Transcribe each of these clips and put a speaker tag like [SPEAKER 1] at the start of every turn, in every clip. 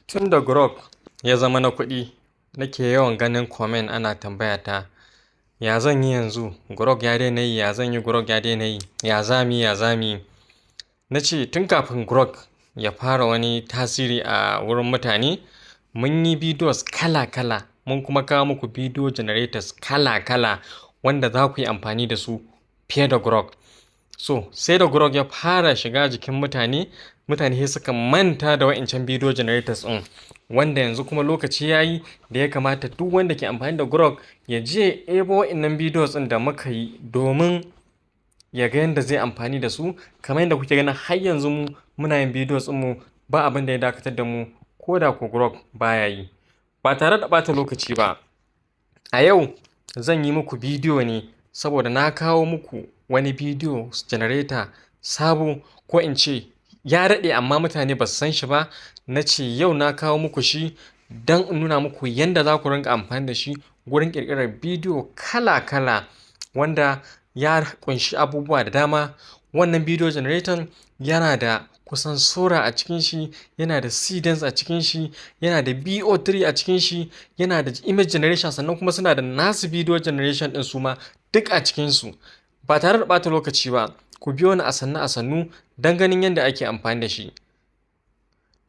[SPEAKER 1] Tun da Grok ya zama na kuɗi, nake yawan ganin comment ana tambaya ta, ya zan yi yanzu? Grok ya daina yi, ya zan yi? Grok ya daina yi, ya zami, ya zami. Na ce tun kafin Grok ya fara wani tasiri a wurin mutane, mun yi videos kala-kala, mun kuma kawo muku video generators kala-kala wanda za ku yi amfani da su fiye da Grok. So, sai da Grok ya fara shiga jikin mutane, mutane suka manta da wa'incan video generators ɗin. Wanda yanzu kuma lokaci ya yi da ya kamata duk wanda ke amfani da Grok ya je ebo wa'innan videos ɗin da muka yi domin ya ga yadda zai amfani da su. Kamar yadda kuke ganin har yanzu muna yin videos ɗinmu ba abin da ya dakatar da mu ko da ko Grok baya yi. Ba tare da ɓata lokaci ba, a yau zan yi muku bidiyo ne saboda na kawo muku wani video generator sabo, ko in ce ya daɗe amma mutane ba su san shi ba. Na ce yau na kawo muku shi don in nuna muku yadda za ku rinka amfani da shi wurin ƙirƙirar bidiyo kala-kala wanda ya ƙunshi abubuwa da dama. Wannan video generator yana da kusan Sora a cikin shi, yana da Seedance a cikin shi, yana da BO3 a cikin shi, yana da image generation, sannan kuma suna da nasu video generation ɗin su ma duk a cikinsu. Ba tare da ɓata lokaci ba, ku biyo ni a sannu don ganin yadda ake amfani da shi.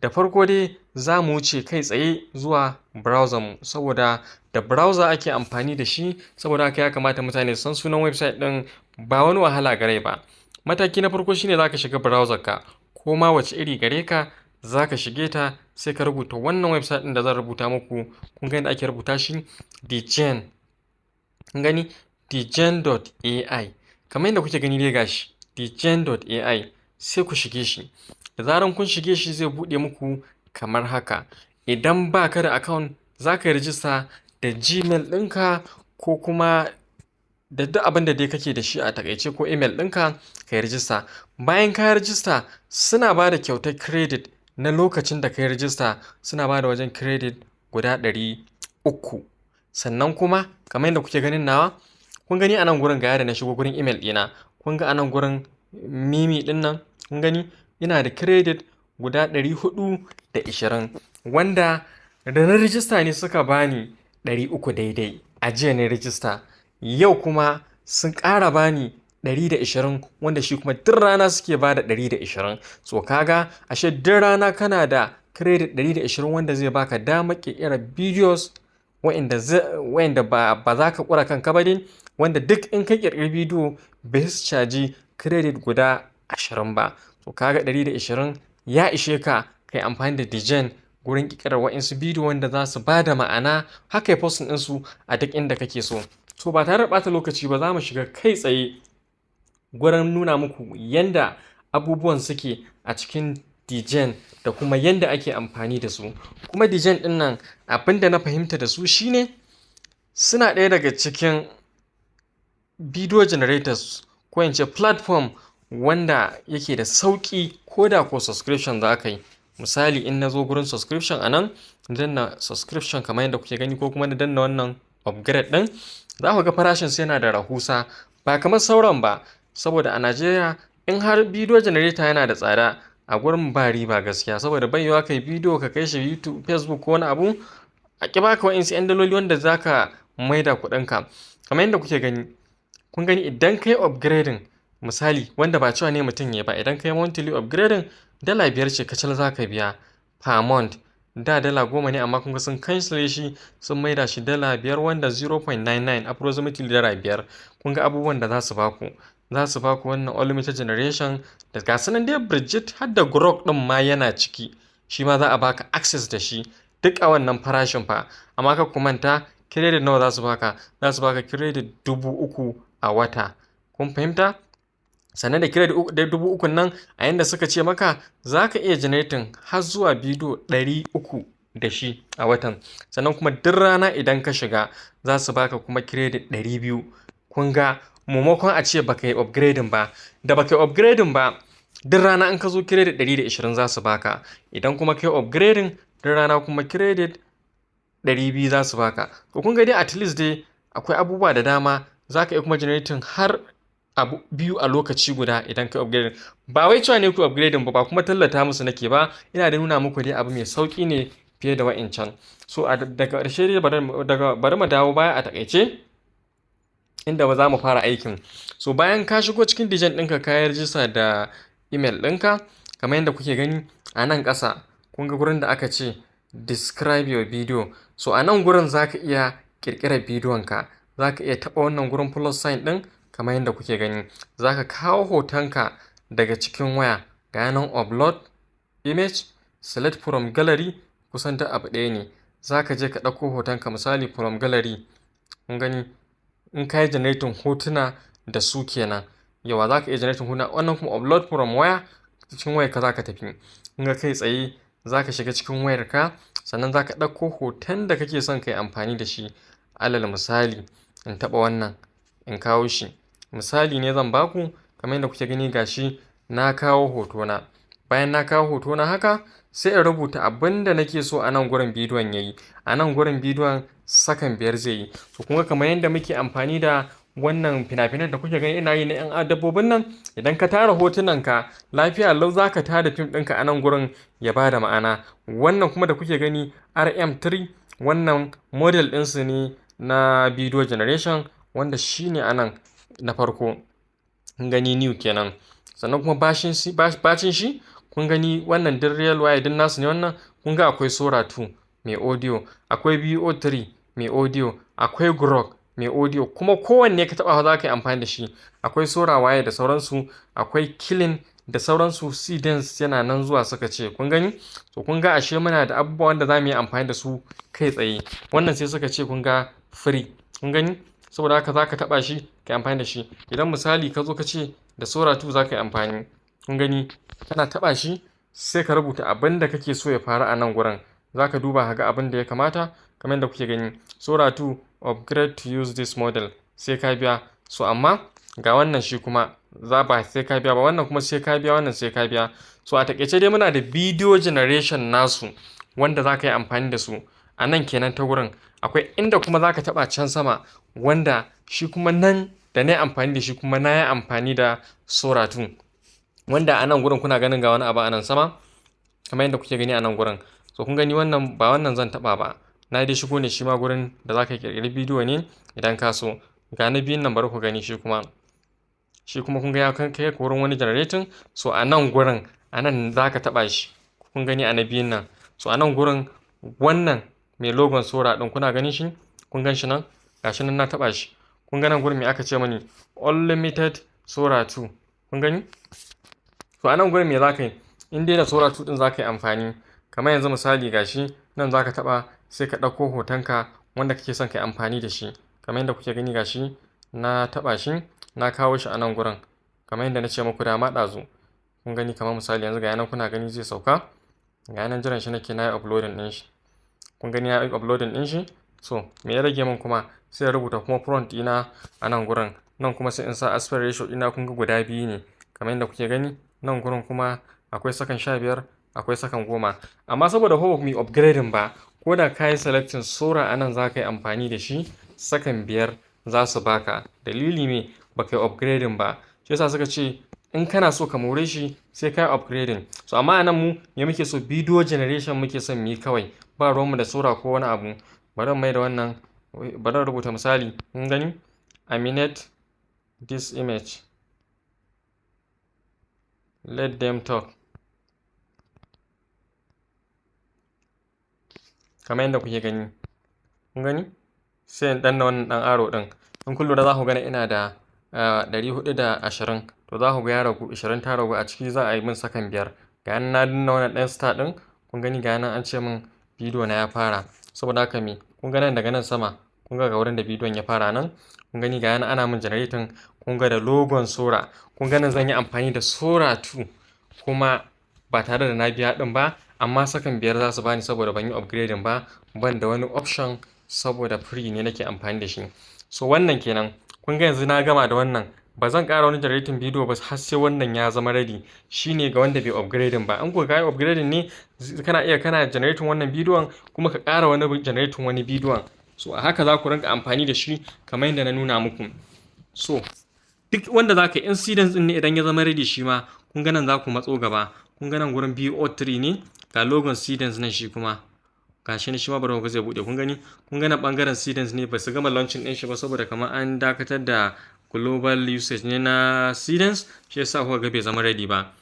[SPEAKER 1] Da farko dai za mu wuce kai tsaye zuwa browser mu, saboda da browser ake amfani da shi, saboda haka ya kamata mutane su san sunan website ɗin, ba wani wahala gare ba. Mataki na farko shine za ka shiga browser ka, ko ma wace iri gare ka za ka shige ta, sai ka rubuta wannan website ɗin da zan rubuta muku. Kun ga yadda ake rubuta shi? dgen. Kun gani? dgen.ai. Kamar yadda kuke gani dai gashi, dgen.ai, sai ku shige shi. Da zaran kun shige shi zai buɗe muku kamar haka. Idan ba ka da account, za ka yi rijista da Gmail ɗinka ko kuma da duk abin da dai kake da shi a takaice, ko email ɗinka ka yi rijista. Bayan ka yi rijista, suna ba da kyautar credit na lokacin da ka yi rijista, suna ba da wajen credit guda 300. Sannan kuma kamar yadda kuke ganin nawa, kun gani a nan gurin ga yadda na shigo gurin email ɗina. Kun ga a nan gurin mimi ɗin nan, kun gani ina da credit guda 420, wanda da na rijista ne suka bani 300 daidai. A jiya ne rijista, yau kuma sun ƙara bani 120, wanda shi kuma duk rana suke ba da 120. So kaga ashe duk rana kana da credit 120 wanda zai baka damar ƙirƙirar videos wa'inda ba za ka ƙura kanka ba dai, wanda duk in ka ƙirƙiri bidiyo bai su caji credit guda 20 ba. So kaga 120 ya ishe ka kai amfani da dgen gurin ƙirƙirar wa'insu bidiyo wanda za su ba da ma'ana, haka ya postin ɗinsu a duk inda kake so. So ba tare da ɓata lokaci ba, za mu shiga kai tsaye gurin nuna muku yanda abubuwan suke a cikin dgen da kuma yanda ake amfani da su. Kuma dgen ɗin nan, abin da na fahimta da su shine suna ɗaya daga cikin video generators, ko in ce platform wanda yake da sauƙi ko da ko subscription za ka yi. Misali in na zo gurin subscription a nan, danna subscription kamar yadda kuke gani, ko kuma na danna wannan upgrade ɗin, za ku ga farashin su yana da rahusa ba kamar sauran ba. Saboda a Najeriya in har video generator yana da tsada, a gurin ba riba gaskiya, saboda bai yiwa kai bidiyo ka kai shi YouTube, Facebook ko wani abu a ƙi baka wa'insu 'yan daloli wanda za ka maida kuɗinka. Kamar yadda kuke gani, kun gani idan kai upgrading, misali wanda ba cewa ne mutum ya ba, idan kai monthly upgrading $5 ce kacal za ka biya per month. Da $10 ne, amma kun ga sun cancel shi, sun maida shi $5, wanda 0.99 approximately $5. Kun ga abubuwan da za su baku. Za su baku wannan unlimited generation da gasu nan dai Bridget, har da Grok ɗin ma yana ciki, shi ma za a baka access da shi duk a wannan farashin fa. Amma ka ku manta credit nawa za su baka? Za su baka credit 3,000 a wata. Kun fahimta? Sannan da credit 3,000 nan, a yanda suka ce maka za ka iya generating har zuwa bidiyo 300 da shi a watan. Sannan kuma duk rana idan ka shiga za su baka kuma credit 200. Kun ga maimakon a ce baka yi upgrading ba, da baka yi upgrading ba duk rana in ka zo credit 120 za su baka. Idan kuma kai upgrading duk rana kuma credit 200 za su baka. To kun ga dai at least dai akwai abubuwa da dama. Za ka iya kuma generating har abu biyu a lokaci guda idan ka upgrading. Ba wai cewa ne ku upgrading ba kuma tallata musu nake ba, ina da nuna muku dai abu mai sauki ne fiye da wa'incan. So daga ƙarshe dai bari mu dawo baya a takaice inda ba za mu fara aikin. So bayan ka shigo cikin design ɗinka ka yi rijista da email ɗinka kamar yadda kuke gani a nan ƙasa kun ga gurin da aka ce describe your video. So a nan gurin za ka iya ƙirƙirar bidiyon ka, za ka iya taɓa wannan gurin plus sign ɗin kamar yadda kuke gani. Za ka kawo hotonka daga cikin waya ga nan upload image, select from gallery, kusan duk abu ɗaya ne. Za ka je ka ɗauko hotonka misali from gallery. Kun gani in ka yi generating hotuna da su kenan. Yawa za ka iya generating hotuna, wannan kuma upload from waya, cikin wayarka za ka tafi. In ga kai tsaye za ka shiga cikin wayarka sannan za ka ɗauko hoton da kake son ka yi amfani da shi. Alal misali in taɓa wannan in kawo shi. Misali ne zan baku kamar yadda kuke gani gashi na kawo hotona. Bayan na kawo hotona haka sai in rubuta abin da nake so a nan gurin bidiyon ya yi. A nan gurin bidiyon sakan 5 zai yi. To kuma kamar yadda muke amfani da wannan fina-finan da kuke gani ina yi na 'yan dabbobin nan, idan ka tara hotunan ka lafiya lau za ka tada fim ɗinka a nan gurin ya ba da ma'ana. Wannan kuma da kuke gani RM3 wannan model ɗinsu ne na video generation wanda shi ne a nan na farko. Kun gani new kenan. Sannan kuma bacin shi kun gani wannan din real wire din nasu ne wannan. Kun ga akwai Sora 2 mai audio, akwai VO3 mai audio, akwai Grok mai audio, kuma kowanne ka taba za ka yi amfani da shi. Akwai Sora wire da sauransu, akwai Killing da sauransu. Seedance yana nan zuwa suka ce kun gani. So kun ga ashe muna da abubuwan da za mu yi amfani da su kai tsaye. Wannan sai suka ce kun ga free. Kun gani saboda haka za ka taba shi ka yi amfani da shi. Idan misali ka zo ka ce da Sora 2 za ka yi amfani, kun gani kana taba shi sai ka rubuta abin da kake so ya faru a nan gurin. Za ka duba ga abin da ya kamata kamar yadda kuke gani Sora 2 upgrade to use this model sai ka biya. So amma ga wannan shi kuma za ba sai ka biya ba, wannan kuma sai ka biya, wannan sai ka biya. So a takaice dai muna da video generation nasu wanda za ka yi amfani da su a nan kenan ta gurin. Akwai inda kuma za ka taba can sama wanda shi kuma nan da na yi amfani da shi kuma na yi amfani da Sora 2 wanda a nan gurin kuna ganin ga wani abu a nan sama kamar yadda kuke gani a nan gurin. So kun gani wannan ba wannan zan taba ba, na dai shigo ne shi ma gurin da za ka kirkiri bidiyo ne idan ka so. Ga na biyun nan bari ku gani shi kuma kun ga ya kai wurin wani generating. So a nan gurin a nan za ka taba shi. Kun gani a na biyun nan. So a nan gurin wannan mai logon Sora din kuna ganin shi, kun gan shi nan gashi nan na taba shi. Kun ga nan gurin me aka ce mani unlimited Sora 2. Kun gani. So a nan gurin me za ka yi in dai da Sora 2 din za ka yi amfani. Kamar yanzu misali gashi nan za ka taɓa sai ka ɗauko hotonka wanda kake son ka yi amfani da shi. Kamar yadda kuke gani gashi na taɓa shi na kawo shi a nan gurin kamar yadda na ce muku da ma ɗazu. Kun gani kamar misali yanzu ga yanan kuna gani zai sauka. Ga yanan jiran shi nake na yi uploading ɗin shi. Kun gani ya yi uploading ɗin shi. So me ya rage min kuma sai ya rubuta kuma front ɗina a nan gurin. Nan kuma sai in sa aspect ratio ɗina kun ga guda biyu ne kamar yadda kuke gani. Nan gurin kuma akwai sakan 15 akwai sakan 10. Amma saboda ba mu yi upgrading ba, ko da ka yi selecting Sora a nan za ka yi amfani da shi sakan 5 za su baka. Dalili me baka yi upgrading ba. Shi yasa suka ce in kana so ka more shi sai ka yi upgrading. So amma a nan mu me muke so video generation muke son mu yi kawai. Ba ruwanmu da Sora ko wani abu. Bari mu mai da wannan, bari rubuta misali. Kun gani animate this image, let them talk. Kamar yadda kuke gani. Kun gani sai in danna wannan dan aro din. In kun lura za ku gani ina da 420. To za ku ga ya ragu 20 ta ragu a ciki za a yi min sakan 5. Ga yana na danna wannan dan star din. Kun gani ga yana an ce min bidiyo na ya fara. Saboda haka me kun ga nan daga nan sama kun ga wurin da bidiyon ya fara nan. Kun gani ga yana ana min generating. Kun ga da logon Sora. Kun ga nan zan yi amfani da Sora 2 kuma ba tare da na biya din ba. Amma sakan 5 za su bani saboda ban yi upgrading ba. Ban da wani option saboda free ne nake amfani da shi. So wannan kenan. Kun ga yanzu na gama da wannan. Ba zan ƙara wani generating bidiyo ba har sai wannan ya zama ready. Shine ga wanda bai upgrading ba. An ko ga upgrading ne kana iya kana generating wannan bidiyon kuma ka ƙara wani generating wani bidiyon. So a haka za ku rinka amfani da shi kamar yadda na nuna muku. So duk wanda za ka yi Seedance din ne idan ya zama ready shi ma kun ga nan za ku matso gaba. Kun ga nan gurin VO3 ne ga logon Seedance nan shi kuma. gashi ne shi ma bari ku zai bude. Kun gani bangaren Seedance ne ba su gama launching din shi ba saboda kamar an dakatar da global usage ne na Seedance, shi yasa kuka ga bai zama ready ba.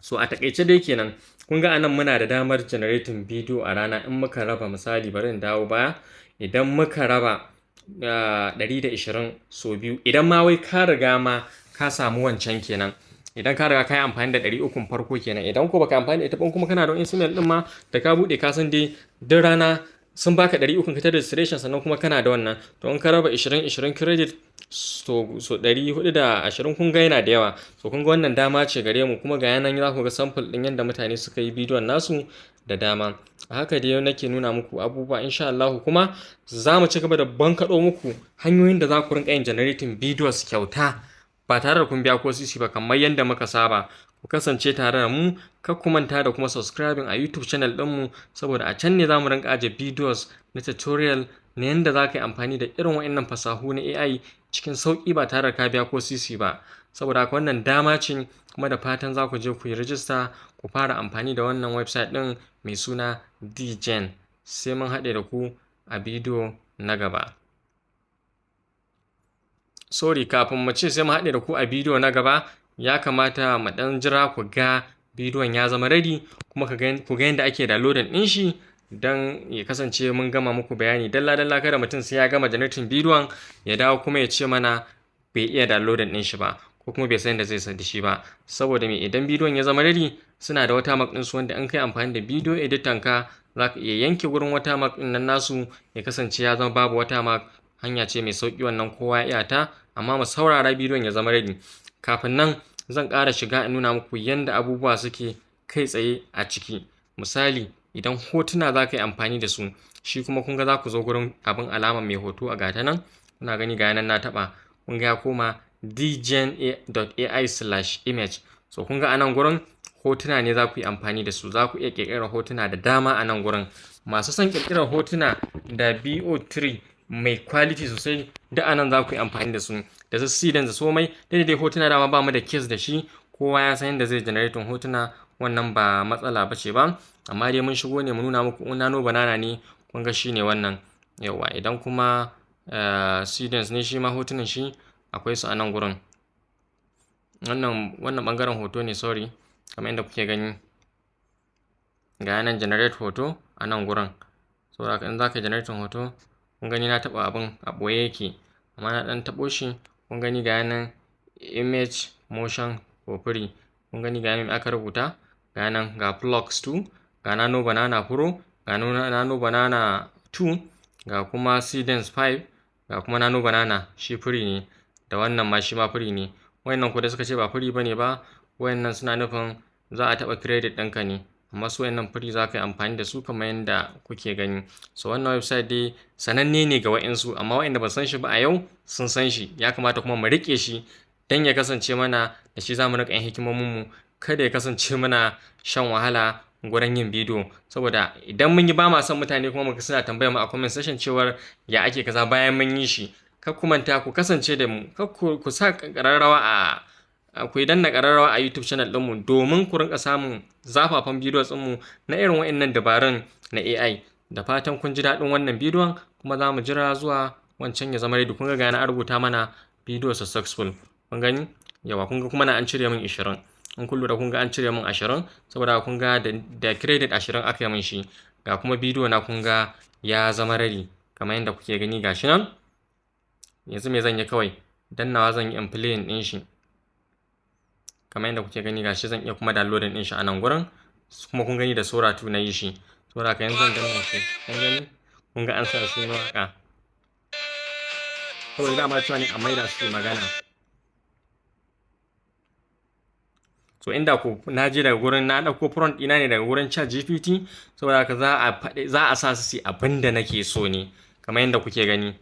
[SPEAKER 1] So a takaice dai kenan kun ga anan muna da damar generating video a rana in muka raba, misali bari in dawo baya, idan muka raba 120 so biyu, idan ma wai ka riga ma ka samu wancan kenan, idan ka riga ka yi amfani da 300 farko kenan, idan ko baka amfani da ita ba kuma kana da wani email din ma da ka bude ka san dai duk rana sun baka 300 ka ta registration, sannan kuma kana da wannan, to in ka raba 20 credit so 420 kun ga yana da yawa. So kun ga wannan dama ce gare mu, kuma ga yanan za ku ga sample din yadda mutane suka yi bidiyon nasu da dama. A haka dai nake nuna muku abubuwa insha Allah, kuma za mu ci gaba da bankaɗo muku hanyoyin da za ku rinka yin generating videos kyauta ba tare da kun biya ko sisi ba, kamar yadda muka saba. Ku kasance tare da mu, kar ku manta da kuma subscribing a YouTube channel ɗinmu, saboda a can ne za mu rinka ajiye videos na tutorial na yadda za ka yi amfani da irin waɗannan fasahu na AI cikin sauƙi ba tare da ka biya ko sisi ba. Saboda haka wannan dama ce, kuma da fatan za ku je ku yi rijista ku fara amfani da wannan website ɗin mai suna Dgen. Sai mun haɗe da ku a bidiyo na gaba. Sorry, kafin mu ce sai mu haɗe da ku a bidiyo na gaba, ya kamata mu ɗan jira ku ga bidiyon ya zama ready, kuma ku ga yadda ake downloading ɗin shi, don ya kasance mun gama muku bayani dalla-dalla. Kada mutum sai ya gama generating bidiyon ya dawo kuma ya ce mana bai iya downloading ɗin shi ba, ko kuma bai san da zai san da shi ba. Saboda me, idan bidiyon ya zama ready suna da watermark ɗinsu, wanda in kai amfani da bidiyo editor ka za ka iya yanke wurin watermark ɗin nan nasu ya kasance ya zama babu watermark. Hanya ce mai sauƙi wannan, kowa ya iya ta, amma mu saurara bidiyon ya zama ready. Kafin nan zan ƙara shiga in nuna muku yadda abubuwa suke kai tsaye a ciki. Misali, idan hotuna za ka yi amfani da su, shi kuma kun ga za ku zo gurin abin alama mai hoto a gata nan, kuna gani ga yanan na taɓa, kun ga ya koma dgen.ai/image. So kun ga a nan gurin hotuna ne za ku yi amfani da su, za ku iya ƙirƙirar hotuna da dama a nan gurin. Masu son ƙirƙirar hotuna da bo3 mai quality sosai, da anan za ku yi amfani da su, da su Seedance da somai. Daidai hotuna dama ba mu da case da shi, kowa ya san yadda zai generating hotuna, wannan ba matsala ba ce ba. Amma dai mun shigo ne mu nuna muku nano banana ne, kun ga shi ne wannan. Yawa, idan kuma Seedance ne shi ma hotunan shi akwai su a nan gurin. Wannan bangaren hoto ne, sorry, kamar yadda kuke gani ga yanan generate hoto a nan gurin. Saboda in za ka generating hoto, kun gani na taɓa abin a ɓoye yake, amma na ɗan taɓo shi. Kun gani ga yanan image motion for free, kun gani ga yanan aka rubuta, ga yanan ga Flux 2, ga Nano Banana Pro, ga Nano Banana 2, ga kuma Seedance 5, ga kuma Nano Banana, shi free ne, da wannan ma shi ma free ne. Wayannan ko da suka ce ba free bane ba, wayannan suna nufin za a taɓa credit ɗinka ne, amma su wayannan free za ka yi amfani da su kamar yadda kuke gani. So wannan website dai sananne ne ga wa'insu, amma wa'inda ba san shi ba a yau sun san shi. Ya kamata kuma mu riƙe shi don ya kasance mana da shi za mu riƙa yin hikimominmu, kada ya kasance mana shan wahala gurin yin bidiyo. Saboda idan mun yi ba ma son mutane kuma muka suna tambayar mu a comment section cewar ya ake kaza bayan mun yi shi, kar ku manta ku kasance da mu, kar ku sa ƙararrawa ku danna ƙararrawa a YouTube channel ɗinmu, domin ku rinka samun zafafan bidiyo ɗinmu na irin wa'innan dabarun na AI. Da fatan kun ji daɗin wannan bidiyon, kuma za mu jira zuwa wancan ya zama ready. Kun ga na rubuta mana bidiyo successful, kun gani yawa, kun ga kuma na an cire min 20. In kun lura kun ga an cire min 20, saboda kun ga da credit 20 aka yi min shi. Ga kuma bidiyo na kun ga ya zama ready kamar yadda kuke gani gashi nan. Yanzu me zan yi, kawai dannawa zan yi in playing ɗin shi kamar yadda kuke gani gashi. Zan iya kuma downloading ɗin shi a nan gurin, kuma kun gani da Sora 2 na yi shi. Saboda ka yanzu zan danna shi, kun gani kun ga an sa su na waka. Kawai dama cewa ne a maida su magana. So inda ku na je daga gurin, na ɗauko prompt ɗina ne daga gurin ChatGPT, saboda haka za a sa su abin da nake so ne kamar yadda kuke gani.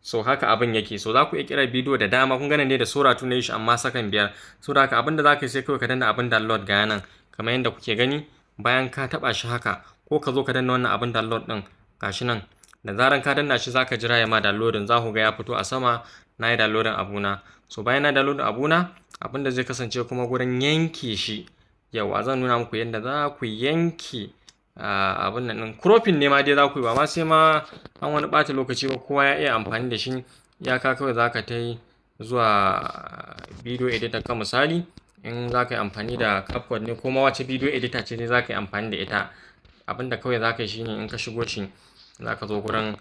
[SPEAKER 1] So haka abin yake. So za ku iya kira bidiyo da dama, kun gane ne da Sora 2 na yi shi amma sakan 5. Saboda haka abin da za ka yi sai kawai ka danna abin download ga yanan kamar yadda kuke gani. Bayan ka taɓa shi haka, ko ka zo ka danna wannan abin download ɗin gashi nan, da zaran ka danna shi zaka jira ya ma downloading, za ku ga ya fito a sama na yi downloading abuna. So bayan na downloading abuna, abin da zai kasance kuma gurin yanke shi, yawa zan nuna muku yadda za ku yanke abin nan ɗin. Cropping ne ma dai za ku yi, ba ma sai ma an wani ɓata lokaci ba, kowa ya iya amfani da shi. Iyaka kawai za ka ta yi zuwa video editor ka misali, in za ka yi amfani da CapCut ne ko ma wace video editor ce dai za ka yi amfani da ita. Abin da kawai za ka yi shine in ka shigo shi za ka zo gurin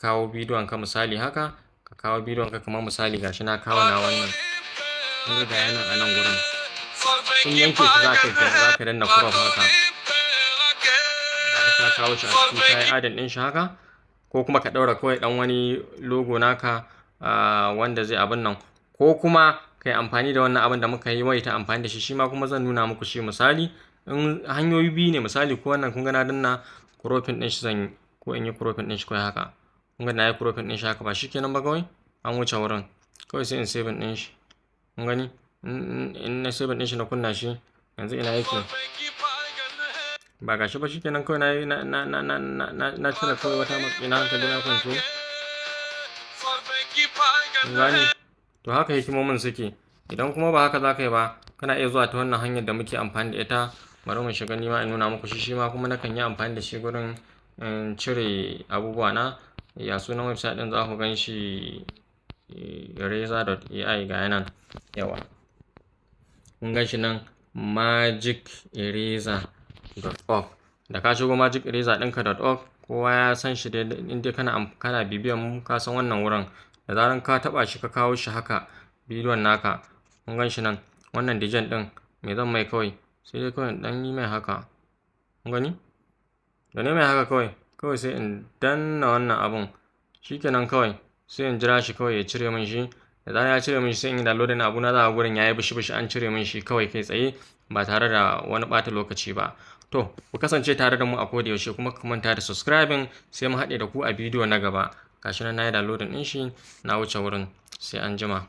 [SPEAKER 1] kawo bidiyon ka misali haka, ka kawo bidiyon ka kamar misali gashi na kawo na wannan, kun ga yana a nan gurin. In yanke shi za ka danna crop haka, ka kawo shi a ciki ka yi adin ɗin shi haka, ko kuma ka ɗaura kawai ɗan wani logo naka wanda zai abin nan, ko kuma ka yi amfani da wannan abin da muka yi ta amfani da shi. Shi ma kuma zan nuna muku shi misali, in hanyoyi biyu ne misali, ko wannan kun ga na danna cropping ɗin shi zan yi, ko in yi cropping ɗin shi kawai haka, kun ga na yi cropping ɗin shi haka, ba shi kenan ba kawai an wuce wurin, kawai sai in save ɗin shi. Kun gani in na save ɗin shi na kunna shi, yanzu ina yake, ba gashi ba, shi kenan kawai na cire kawai wata matsi na hankali na kwance. Kun gani, to haka hikimomin suke. Idan kuma ba haka za ka yi ba, kana iya zuwa ta wannan hanyar da muke amfani da ita. Bari mu shiga nima in nuna muku shi ma kuma nakan yi amfani da shi gurin cire abubuwa na. Ya sunan website ɗin za ku gan shi eraser.ai ga yanan, yawa kun gan shi nan magiceraser.org. da ka shigo magiceraser ɗinka.org, kowa ya san shi dai, inda kana bibiyan mu ka san wannan wurin. Da zaran ka taba shi ka kawo shi haka bidiyon naka, kun gan shi nan wannan design ɗin, me zan mai kawai, sai dai kawai dan yi mai haka, kun gani da ne mai haka kawai sai in danna wannan abun, shikenan kawai sai in jira shi kawai ya cire min shi. Da zaran ya cire min shi sai in yi downloading abuna, za a gurin yayi bishi an cire min shi kawai kai tsaye, ba tare da wani ɓata lokaci ba. To ku kasance tare da mu a koda yaushe, kuma ku manta da subscribing, sai mu haɗe da ku a bidiyo na gaba. Gashi nan na yi downloading ɗin shi, na wuce wurin, sai an jima.